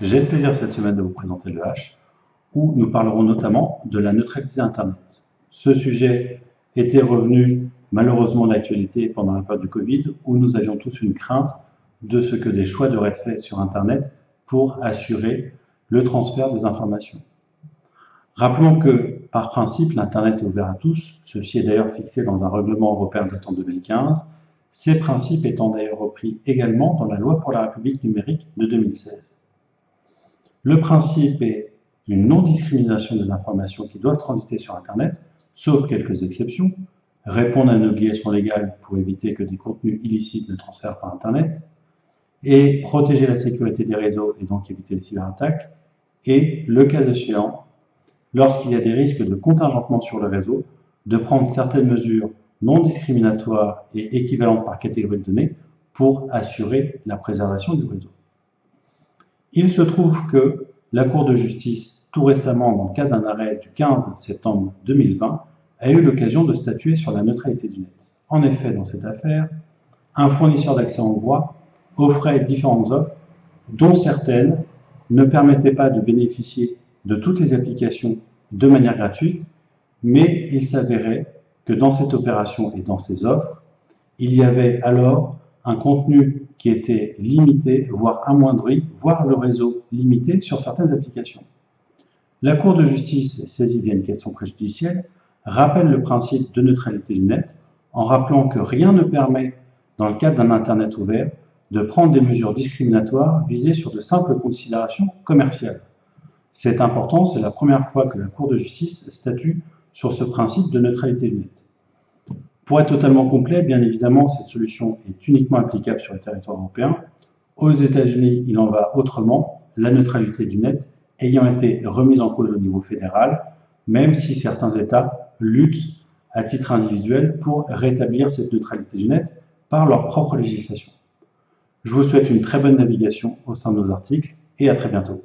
J'ai le plaisir cette semaine de vous présenter le H, où nous parlerons notamment de la neutralité Internet. Ce sujet était revenu malheureusement d'actualité pendant la période du Covid, où nous avions tous une crainte de ce que des choix devraient être faits sur Internet pour assurer le transfert des informations. Rappelons que, par principe, l'Internet est ouvert à tous, ceci est d'ailleurs fixé dans un règlement européen datant de 2015, ces principes étant d'ailleurs repris également dans la loi pour la République numérique de 2016. Le principe est une non-discrimination des informations qui doivent transiter sur Internet, sauf quelques exceptions, répondre à une obligation légale pour éviter que des contenus illicites ne transfèrent par Internet, et protéger la sécurité des réseaux et donc éviter les cyberattaques, et, le cas échéant, lorsqu'il y a des risques de contingentement sur le réseau, de prendre certaines mesures non discriminatoires et équivalentes par catégorie de données pour assurer la préservation du réseau. Il se trouve que la Cour de justice, tout récemment dans le cadre d'un arrêt du 15 septembre 2020, a eu l'occasion de statuer sur la neutralité du net. En effet, dans cette affaire, un fournisseur d'accès en droit offrait différentes offres, dont certaines ne permettaient pas de bénéficier de toutes les applications de manière gratuite, mais il s'avérait que dans cette opération et dans ces offres, il y avait alors un contenu qui était limité, voire amoindri, voire le réseau limité sur certaines applications. La Cour de justice, saisie via une question préjudicielle, rappelle le principe de neutralité du net en rappelant que rien ne permet, dans le cadre d'un Internet ouvert, de prendre des mesures discriminatoires visées sur de simples considérations commerciales. C'est important, c'est la première fois que la Cour de justice statue sur ce principe de neutralité du net. Pour être totalement complet, bien évidemment, cette solution est uniquement applicable sur le territoire européen. Aux États-Unis, il en va autrement, la neutralité du net ayant été remise en cause au niveau fédéral, même si certains États luttent à titre individuel pour rétablir cette neutralité du net par leur propre législation. Je vous souhaite une très bonne navigation au sein de nos articles et à très bientôt.